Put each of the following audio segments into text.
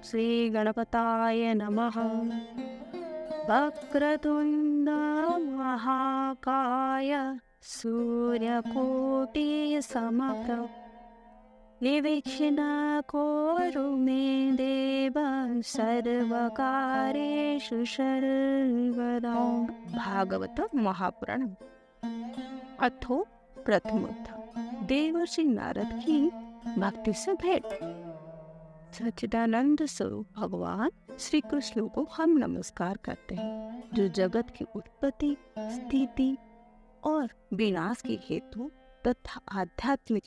श्री गणपताय नमः। वक्रतुंड महाकाय सूर्यकोटि समप्रभ निर्विघ्न कुरु मे देव सर्वकार्येषु सर्वदा। भागवत महापुराण अथो प्रथमोत्थान। देवर्षि नारद की भक्ति से भेंट। सच्चिदानंद स्वरूप भगवान श्री कृष्ण को हम नमस्कार करते हैं, जो जगत की उत्पत्ति, स्थिति और विनाश के हेतु तथा आध्यात्मिक,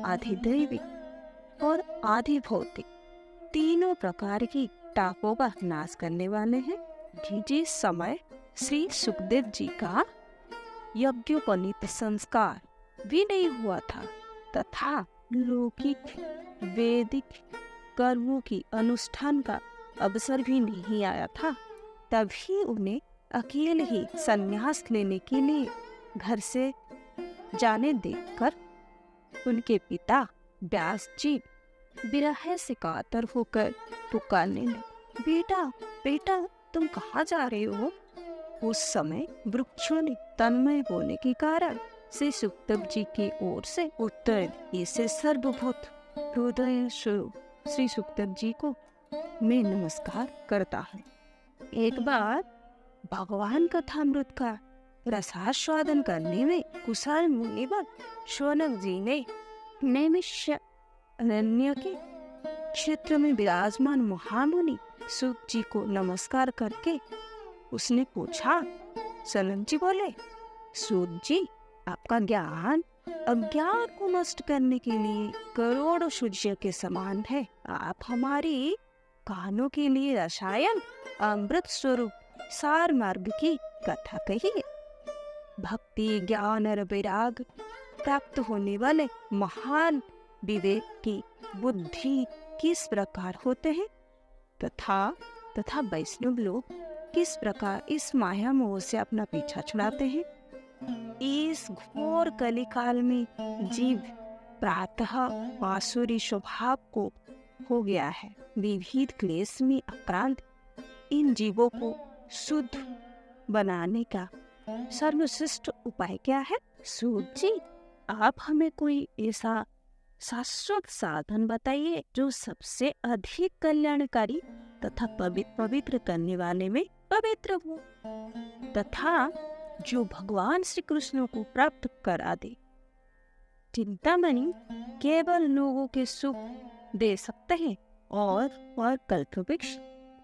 आधिदैविक और आधि भौतिक तीनों प्रकार की तापों का नाश करने वाले हैं। जिस समय श्री सुखदेव जी का यज्ञोपवीत संस्कार भी नहीं हुआ था तथा लौकिक वैदिक कर्मों की अनुष्ठान का अवसर भी नहीं आया था, तभी उन्हें अकेले ही संन्यास लेने के लिए घर से जाने देखकर उनके पिता व्यास जी विरह से कातर होकर पुकारने लगे, बेटा बेटा तुम कहाँ जा रहे हो? उस समय वृक्षों ने तन्मय होने के कारण श्री सुखदेव जी की ओर से उत्तर इसे सर्वभूत हृदय स्वरूप श्री सुखदेव जी को मैं नमस्कार करता हूँ। एक बार भगवान कथामृत का रसास्वादन करने में कुशल मुनिवर शौनक जी ने नैमिष्य अरण्य के क्षेत्र में विराजमान महामुनि सुख जी को नमस्कार करके उसने पूछा। शौनक जी बोले, सूत जी आपका ज्ञान अज्ञान को नष्ट करने के लिए करोड़ों सूर्य के समान है। आप हमारी कानों के लिए रसायन अमृत स्वरूप सार मार्ग की कथा कहिए। भक्ति, ज्ञान और वैराग प्राप्त होने वाले महान विवेक की बुद्धि किस प्रकार होते हैं तथा वैष्णव लोग किस प्रकार इस माया मोह से अपना पीछा छुड़ाते हैं। इस घोर कलिकाल में जीव प्रातः आसुरी स्वभाव को हो गया है। विविध क्लेश में आक्रांत इन जीवों को शुद्ध बनाने का सर्वश्रेष्ठ उपाय क्या है? सूत जी आप हमें कोई ऐसा शाश्वत साधन बताइए जो सबसे अधिक कल्याणकारी तथा पवित्र करने वाले में पवित्र हो तथा जो भगवान श्री कृष्ण को प्राप्त करा दे। चिंतामणि केवल लोगों के सुख दे सकते हैं और कल्पवृक्ष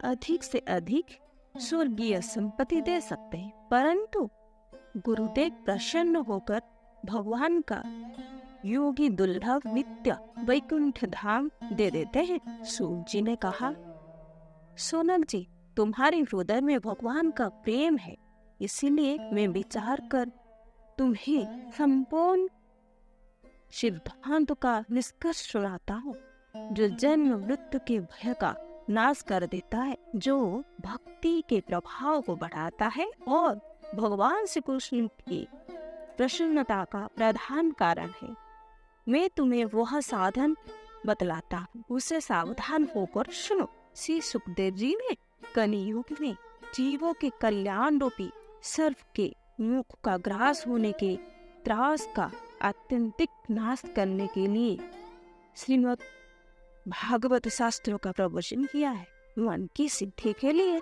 अधिक से अधिक स्वर्गीय संपत्ति दे सकते हैं, परंतु गुरुदेव प्रसन्न होकर भगवान का योगी दुर्लभ नित्य वैकुंठ धाम दे देते हैं। सूत जी ने कहा, शौनक जी तुम्हारे हृदय में भगवान का प्रेम है, इसीलिए मैं विचार कर तुम्हें संपूर्ण सिद्धांत का निष्कर्ष सुनाता हूँ, जो जन्म मृत्यु के भय का नाश कर देता है, जो भक्ति के प्रभाव को बढ़ाता है और भगवान श्री कृष्ण की प्रसन्नता का प्रधान कारण है। मैं तुम्हें वह साधन बतलाता हूँ, उसे सावधान होकर सुनो। श्री सुखदेव जी ने कलियुग में जीवों के कल्याण रूपी सर्प के मुख का ग्रास होने के त्रास का आत्यंतिक नाश करने के लिए श्रीमद् भागवत शास्त्रों का प्रवचन किया है। मन की सिद्धि के लिए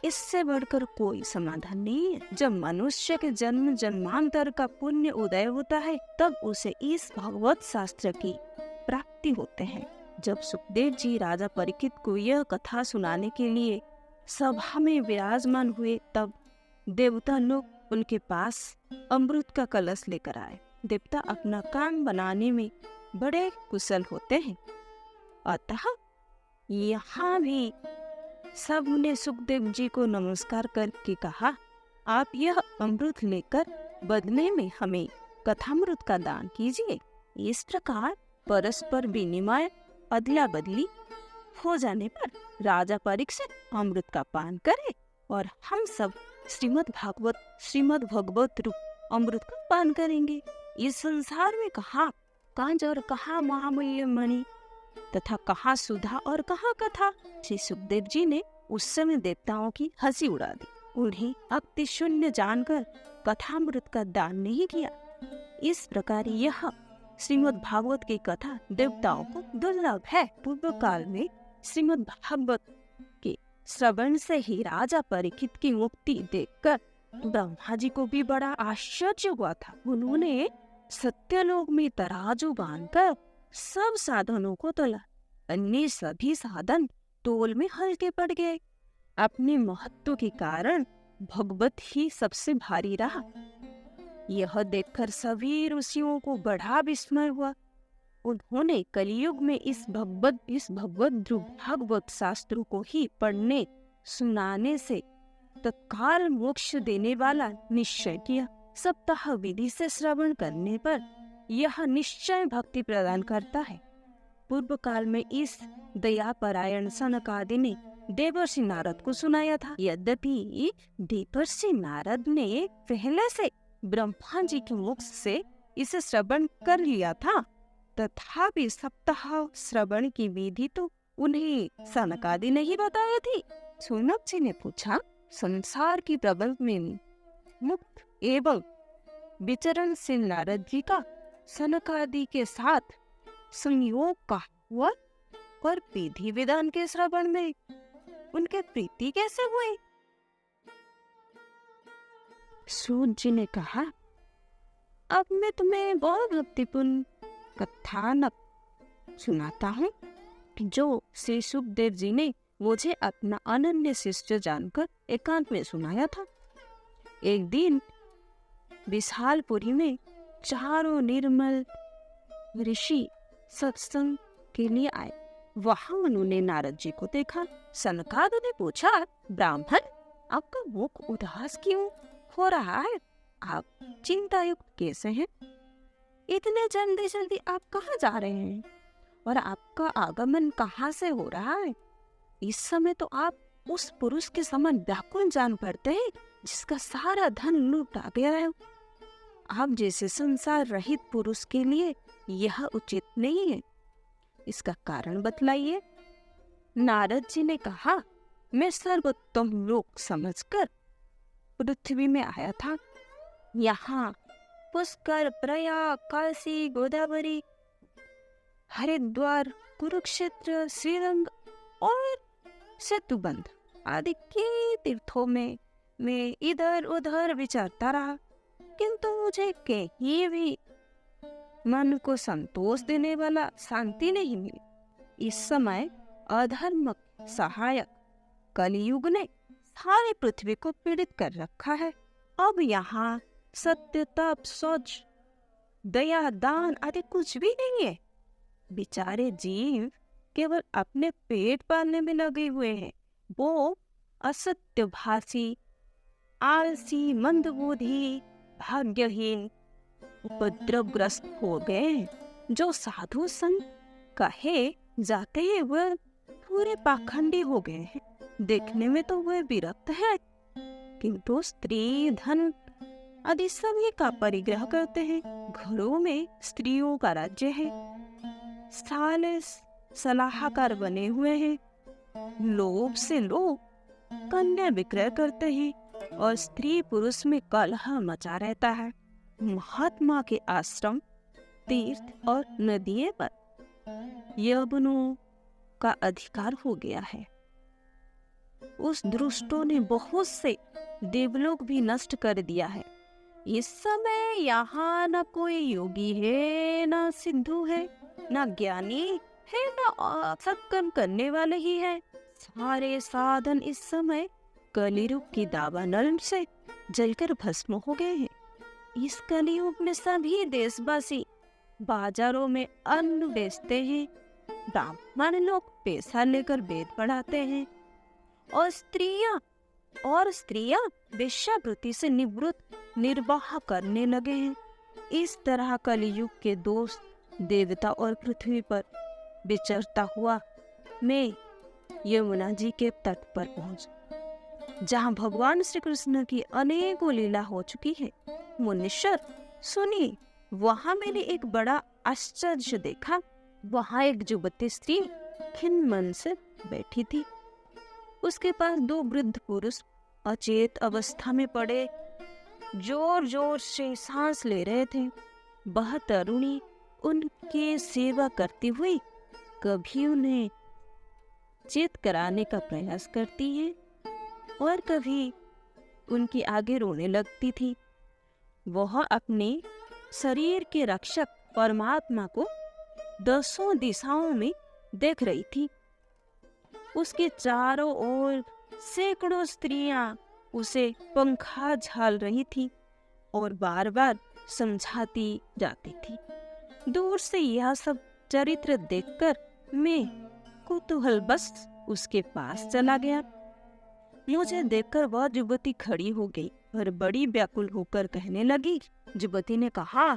इससे बढ़कर कोई समाधान नहीं है। जब मनुष्य के जन्म जन्मांतर का पुण्य उदय होता है, तब उसे इस भागवत शास्त्र की प्राप्ति होते हैं। जब सुखदेव जी राजा परीक्षित को यह कथा सुनाने के लिए सभा में विराजमान हुए, तब देवता लोग उनके पास अमृत का कलश लेकर आए। देवता अपना काम बनाने में बड़े कुशल होते हैं, अतः यहाँ भी सबने सुखदेव जी को नमस्कार करके कहा, आप यह अमृत लेकर बदले में हमें कथामृत का दान कीजिए। इस प्रकार परस्पर विनिमय अदला बदली हो जाने पर राजा परीक्षित अमृत का पान करे और हम सब श्रीमद् भगवत रूप अमृत का पान करेंगे। इस संसार में कहाँ कांच और कहाँ महामूल्य मणि तथा कहाँ सुधा और कहाँ कथा। श्री सुखदेव जी ने उस समय देवताओं की हंसी उड़ा दी। उन्हें अति शून्य जानकर कथामृत का दान नहीं किया। इस प्रकार यह श्रीमद् भागवत की कथा देवताओं को दुर्लभ है। पूर्व काल में श्रीमद् भागवत के श्रवण से ही राजा परीक्षित की मुक्ति देखकर ब्रह्मा जी को भी बड़ा आश्चर्य हुआ था। उन्होंने सत्यलोक में तराजू बांधकर सब साधनों को तोला। अन्य सभी साधन तोल में हल्के पड़ गए। अपने महत्व के कारण भगवत ही सबसे भारी रहा। यह देखकर सभी ऋषियों को बड़ा विस्मय हुआ। उन्होंने कलियुग में इस भगवत ध्रुव भागवत शास्त्रों को ही पढ़ने सुनाने से तत्काल मोक्ष देने वाला निश्चय किया। सप्ताह विधि से श्रवण करने पर यह निश्चय भक्ति प्रदान करता है। पूर्व काल में इस दया परायण सनकादि ने देवर्षि नारद को सुनाया था। यद्यपि देवर्षि नारद ने पहले से ब्रह्मा जी के मुख से इसे श्रवण कर लिया था, तथापि सप्ताह श्रवण की विधि तो उन्हें सनकादि ने ही बताई थी। सुनक जी ने पूछा, संसार की प्रबल में मुक्त एवं विचरणशील नारद जी का सनकादि के साथ संयोग का हुआ और विधि विधान के श्रवण में उनके प्रीति कैसे हुई? सूत जी ने कहा, अब मैं तुम्हें बहुत भक्तिपूर्ण कथानक सुनाता हूँ जो श्री सुखदेव जी ने मुझे अपना अनन्य शिष्य जानकर एकांत में सुनाया था। एक दिन विशालपुरी में चारों निर्मल ऋषि सत्संग के लिए आए। वहां उन्होंने नारद जी को देखा। सनकादि ने पूछा, ब्राह्मण, आपका मुख उदास क्यों हो रहा है? आप चिंतायुक्त कैसे हैं? इतने जल्दी जल्दी आप कहाँ जा रहे हैं और आपका आगमन कहाँ से हो रहा है? इस समय तो आप उस पुरुष के समान व्याकुल जान पड़ते हैं जिसका सारा धन लूटा गया है। आप जैसे संसार रहित पुरुष के लिए यह उचित नहीं है। इसका कारण बतलाइए। नारद जी ने कहा, मैं सर्वोत्तम लोक समझकर पृथ्वी में आया था। यहाँ पुष्कर, प्रयाग, काशी, गोदावरी, हरिद्वार, कुरुक्षेत्र, श्रीरंग और सेतुबंध आदि के तीर्थों में मैं इधर उधर विचरता रहा, किंतु मुझे कहीं भी मन को संतोष देने वाला शांति नहीं मिली। इस समय अधर्म सहायक कलियुग ने सारी पृथ्वी को पीड़ित कर रखा है। अब यहाँ सत्य, तप, शौच, दया, दान आदि कुछ भी नहीं है। बेचारे जीव केवल अपने पेट पालने में लगे हुए हैं। वो असत्यभाषी, आलसी, मंदबुद्धि, भाग्यहीन, उपद्रवग्रस्त हो गए। जो साधु संग कहे जाते हैं वह पूरे पाखंडी हो गए हैं। देखने में तो वह विरक्त है, किंतु स्त्री, धन आदि सभी का परिग्रह करते हैं। घरों में स्त्रियों का राज्य है। साले सलाहकार बने हुए हैं। लोभ से लोग कन्या विक्रय करते हैं और स्त्री पुरुष में कलह मचा रहता है। महात्मा के आश्रम, तीर्थ और नदियों पर यवनों का अधिकार हो गया है। उस दुष्टों ने बहुत से देवलोक भी नष्ट कर दिया है। इस समय यहाँ न कोई योगी है, न सिद्धू है, न ज्ञानी है, न सत्कर्म करने वाले ही है। सारे साधन इस समय कलियुग की दावानल से जलकर भस्म हो गए हैं। इस कलियुग में सभी देशवासी बाजारों में अन्न बेचते हैं। ब्राह्मण लोग पैसा लेकर वेद पढ़ाते हैं और स्त्रियां वेश्यावृत्ति से निवृत्त निर्वाह करने लगे हैं। इस तरह कलियुग के दोस्त देवता और पृथ्वी पर विचरता हुआ मैं यमुना जी के तट पर पहुंचा, जहां भगवान श्री कृष्ण की अनेकों लीला हो चुकी है। मुनीश्वर सुनिए, वहां मैंने एक बड़ा आश्चर्य देखा। वहां एक युवती स्त्री खिन्न मन से बैठी थी। उसके पास दो वृद्ध पुरुष अचेत अवस्था में पड़े जोर जोर से सांस ले रहे थे। वह तरुणी उनकी सेवा करती हुई कभी उन्हें चेत कराने का प्रयास करती है और कभी उनकी आगे रोने लगती थी। वह अपने शरीर के रक्षक परमात्मा को दसों दिशाओं में देख रही थी। उसके चारों ओर सैकड़ों स्त्रियां उसे पंखा झाल रही थी और बार बार समझाती जाती थी। दूर से यह सब चरित्र देखकर मैं कुतूहलवश उसके पास चला गया। मुझे देखकर वह युवती खड़ी हो गई और बड़ी व्याकुल होकर कहने लगी। युवती ने कहा,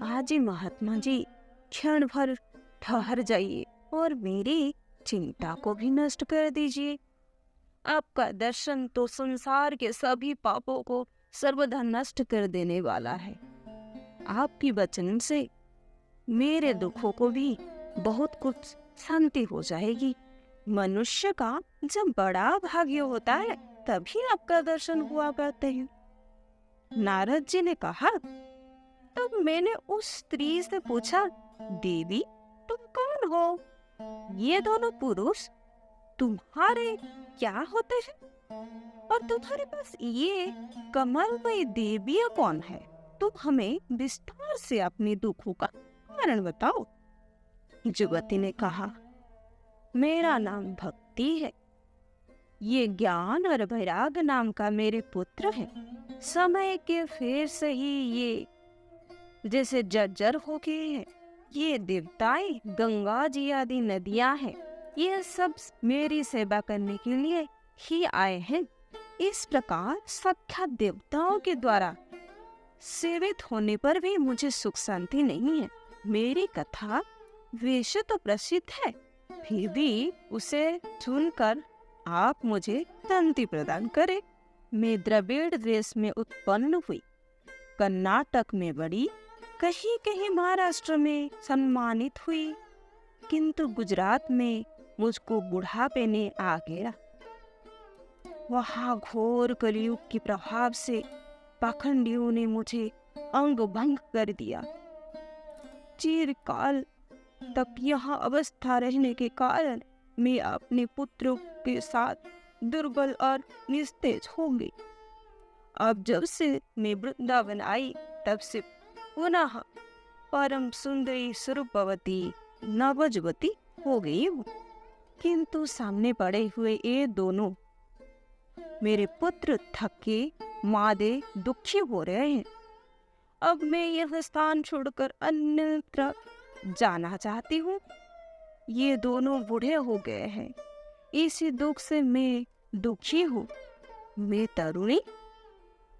आजी महात्मा जी, क्षण भर ठहर जाइए और मेरी चिंता को भी नष्ट कर दीजिए। आपका दर्शन तो संसार के सभी पापों को सर्वदा नष्ट कर देने वाला है। आपकी वचन से मेरे दुखों को भी बहुत कुछ शांति हो जाएगी। मनुष्य का जब बड़ा भाग्य होता है तभी आपका दर्शन हुआ करते हैं। नारद जी ने कहा। तब मैंने उस स्त्री से पूछा, देवी तुम कौन हो? ये दोनों पुरुष तुम्हारे क्या होते हैं और तुम्हारे पास ये कमलमयी देवियां कौन है? तुम हमें विस्तार से अपने दुखों का कारण बताओ। युवती ने कहा, मेरा नाम भक्ति है। ये ज्ञान और वैराग नाम का मेरे पुत्र है। समय के फेर से ही ये जैसे जर्जर हो गए हैं। ये देवताएं, गंगा जी आदि नदियां हैं। ये सब मेरी सेवा करने के लिए ही आए हैं। इस प्रकार साक्षात देवताओं के द्वारा सेवित होने पर भी मुझे सुख शांति नहीं है। मेरी कथा वैसे तो प्रसिद्ध है, फिर भी उसे सुनकर आप मुझे शांति प्रदान करें। मैं द्रविड़ देश में उत्पन्न हुई, कर्नाटक में बड़ी, कहीं कहीं महाराष्ट्र में सम्मानित हुई, किंतु गुजरात में मुझको बुढ़ापे ने आ गया। वहाँ घोर कलयुग के प्रभाव से पाखंडियों ने मुझे अंग भंग कर दिया। चिरकाल तक यह अवस्था रहने के कारण मैं अपने पुत्रों के साथ दुर्बल और निस्तेज हो गई। अब जब से मैं वृंदावन आई तब से पुनः परम सुंदरी स्वरूपवती नवजुवती हो गई हूँ। किंतु सामने पड़े हुए ये दोनों मेरे पुत्र थके मादे दुखी हो रहे हैं। अब मैं यह स्थान छोड़कर अन्यत्र जाना चाहती हूँ। ये दोनों बूढ़े हो गए हैं, इसी दुख से मैं दुखी हूँ। मैं तरुणी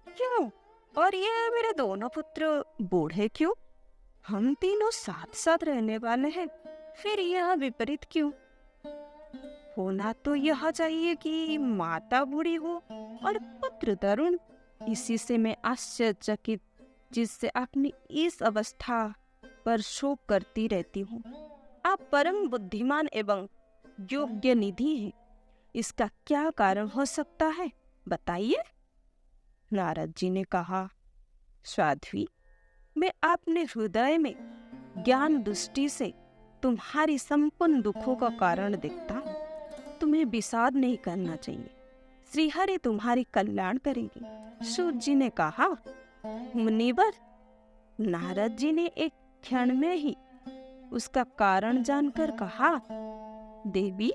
क्यों और ये मेरे दोनों पुत्र बूढ़े क्यों? हम तीनों साथ साथ रहने वाले हैं, फिर यह विपरीत क्यों? होना तो यह चाहिए कि माता बूढ़ी हो और पुत्र तरुण। इसी से मैं आश्चर्यचकित जिससे अपनी इस अवस्था पर शोक करती रहती हूँ। आप परम बुद्धिमान एवं योग्य निधि हैं। इसका क्या कारण हो सकता है, बताइए। नारद जी ने कहा, साध्वी, मैं अपने हृदय में ज्ञान दृष्टि से तुम्हारी संपूर्ण दुखों का कारण देखता हूँ। तुम्हें विषाद नहीं करना चाहिए। श्रीहरि तुम्हारी कल्याण करेंगे। सूत जी ने कहा, मुनिवर। नारद जी ने एक क्षण में ही उसका कारण जानकर कहा, देवी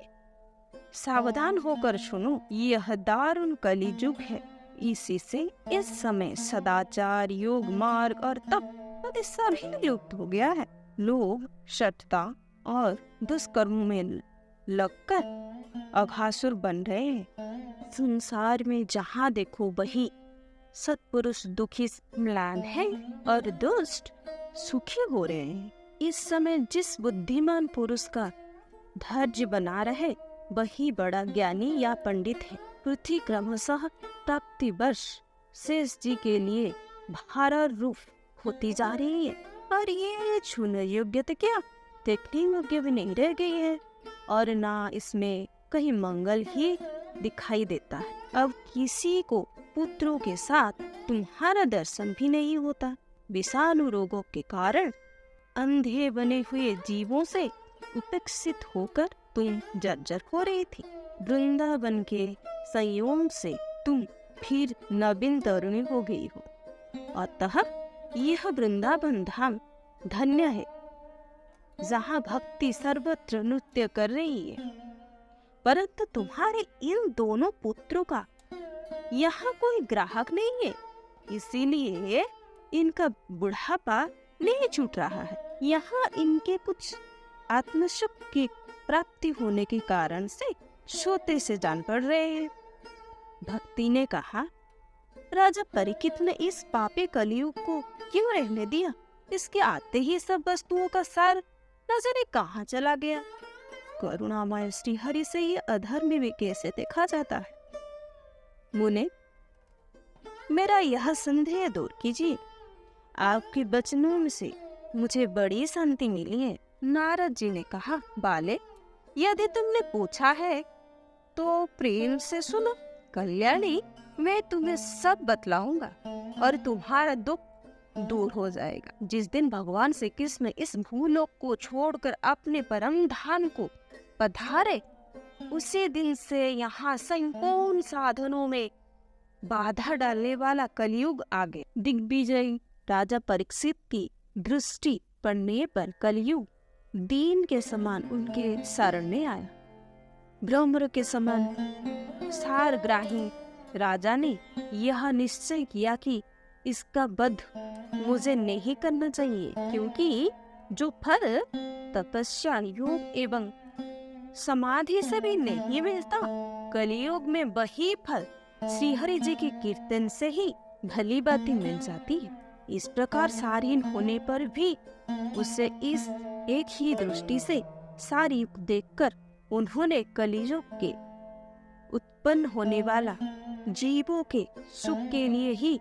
सावधान होकर सुनो, यह दारुण कलियुग है। इसी से इस समय सदाचार, योग मार्ग और तप आदि सभी लुप्त हो गया है। लोग शठता और दुष्कर्मों में लगकर अघासुर बन रहे हैं। संसार में जहाँ देखो वहीं सत्पुरुष दुखी म्लान है और दुष्ट सुखी हो रहे हैं। इस समय जिस बुद्धिमान पुरुष का धैर्य बना रहे वही बड़ा ज्ञानी या पंडित है। पृथ्वी क्रमशः प्राप्ति वर्ष शेष जी के लिए भारा रूप होती जा रही है और ये छूने योग्य तो क्या देखने योग्य भी नहीं रह गई है और ना इसमें कहीं मंगल ही दिखाई देता है। अब किसी को पुत्रों के साथ तुम्हारा दर्शन भी नहीं होता। विषाणु रोगों के कारण अंधे बने हुए जीवों से उपेक्षित होकर तुम जर्जर हो रही थी। वृंदावन के संयोग से तुम फिर नवीन तरुणी हो गई हो। अतः यह वृंदावन धाम धन्य है, जहाँ भक्ति सर्वत्र नृत्य कर रही है। परंतु तुम्हारे इन दोनों पुत्रों का यहाँ कोई ग्राहक नहीं है, इसीलिए इनका बुढ़ापा नहीं छूट रहा है। यहाँ इनके कुछ आत्मसुख की प्राप्ति होने के कारण से सोते से जान पड़ रहे हैं। भक्ति ने कहा, राजा परीक्षित ने इस पापी कलियुग को क्यों रहने दिया? इसके आते ही सब वस्तुओं का सार नजरे कहाँ चला गया? करुणामय श्री हरि से ये अधर्म भी कैसे देखा जाता है? मुने, मेरा यह संदेह दूर कीजिए। आपके वचनों से मुझे बड़ी शांति मिली है। नारद जी ने कहा, बाले, यदि तुमने पूछा है तो प्रेम से सुनो। कल्याणी, मैं तुम्हें सब बतलाऊंगा और तुम्हारा दुख दूर हो जाएगा। जिस दिन भगवान श्री कृष्ण इस भूलोक को छोड़कर अपने परम धाम को पधारे, उसी दिन से यहाँ संपूर्ण साधनों में बाधा डालने वाला कलयुग आ गया। दिग्विजयी राजा परीक्षित की दृष्टि पड़ने पर कलयुग दीन के समान उनके शरण में आया। ब्रह्म के समान सारग्राही राजा ने यह निश्चय किया कि इसका वध मुझे नहीं करना चाहिए, क्योंकि जो फल तपस्या, योग एवं समाधि से भी नहीं मिलता, कलियुग में वही फल श्री हरि जी के कीर्तन से ही भली बातें मिल जाती है। इस प्रकार सारीन होने पर भी उसे इस एक ही दृष्टि से सारी देखकर उन्होंने कलियुग के उत्पन्न होने वाला जीवों के सुख के लिए ही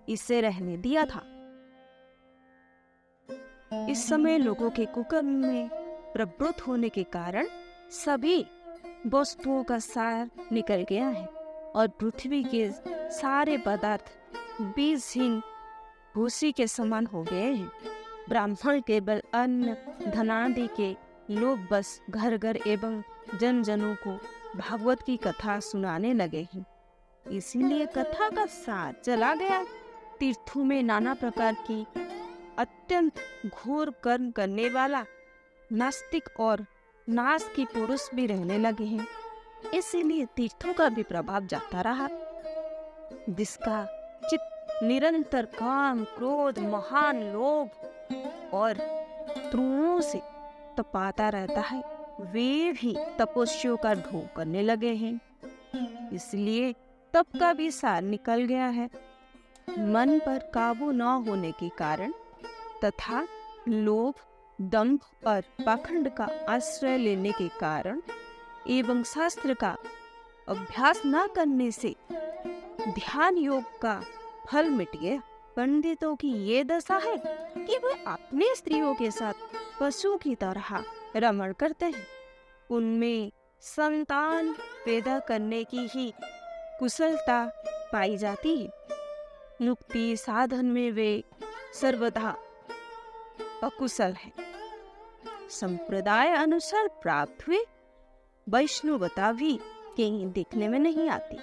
इसे रहने दिया था। इस समय लोगों के कुकर्म में प्रवृत्त होने के कारण सभी वस्तुओं का सार निकल गया है और पृथ्वी के सारे पदार्थ बीजहीन भूसी के समान हो गए हैं। ब्राह्मण केवल अन्न धनादि के लोग बस घर घर एवं जन जनों को भागवत की कथा सुनाने लगे हैं। इसीलिए कथा का सार चला गया। तीर्थों में नाना प्रकार की अत्यंत घोर कर्म करने वाला नास्तिक और नाश की पुरुष भी रहने लगे हैं। इसीलिए तीर्थों का भी प्रभाव जाता रहा, जिसका चित्त निरंतर काम, क्रोध, महान लोभ और त्रुओं से तपाता रहता है, वे भी तपस्वियों का ढोंग करने लगे हैं। इसलिए तप का भी सार निकल गया है। मन पर काबू न होने के कारण तथा लोभ, दंभ और पाखंड का आश्रय लेने के कारण एवं शास्त्र का अभ्यास न करने से ध्यान योग का फल मिट गया। पंडितों की ये दशा है कि वे अपने स्त्रियों के साथ पशु की तरह रमण करते हैं। उनमें संतान पैदा करने की ही कुशलता पाई जाती है। मुक्ति साधन में वे सर्वदा अकुशल है। संप्रदाय अनुसार प्राप्त हुए वैष्णवता भी कहीं दिखने में नहीं आती।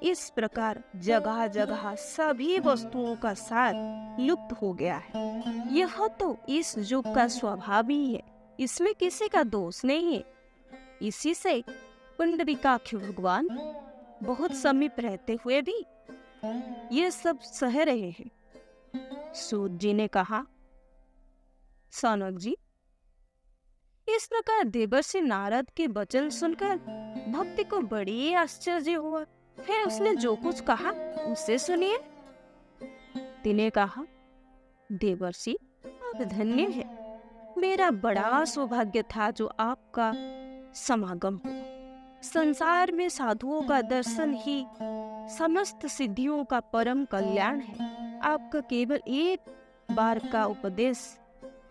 इस प्रकार जगह जगह सभी वस्तुओं का सार लुप्त हो गया है। यह तो इस युग का स्वभाव ही है, इसमें किसी का दोष नहीं है। इसी से पुंडरीकाक्ष भगवान बहुत समीप रहते हुए भी ये सब सह रहे हैं। सूत जी ने कहा, सौनक जी, इस प्रकार देवर्षि नारद के वचन सुनकर भक्ति को बड़ी आश्चर्य हुआ। फिर उसने जो कुछ कहा उसे सुनिए। तिने कहा, देवर्षि, आप धन्य है। मेरा बड़ा सौभाग्य था जो आपका समागम हुआ। संसार में साधुओं का दर्शन ही समस्त सिद्धियों का परम कल्याण है। आपका केवल एक बार का उपदेश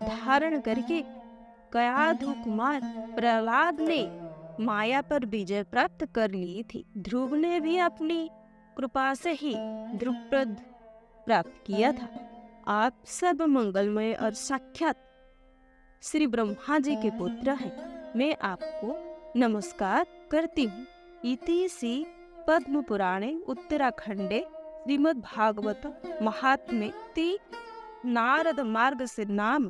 धारण करके कयाधु कुमार प्रहलाद ने माया पर विजय प्राप्त कर ली थी। ध्रुव ने भी अपनी कृपा से ही ध्रुपद प्राप्त किया था। आप सब मंगलमय और साक्षात श्री ब्रह्मा जी के पुत्र हैं। मैं आपको नमस्कार करती हूँ। इति श्री पद्म पुराणे उत्तराखंडे श्रीमद् भागवत महात्म्ये ति नारद मार्ग से नाम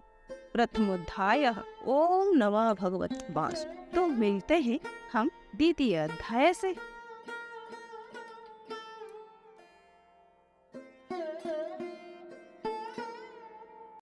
प्रथमोध्याय। ओम नमः भगवते वासुदेवाय। तो मिलते हैं हम द्वितीय अध्याय से।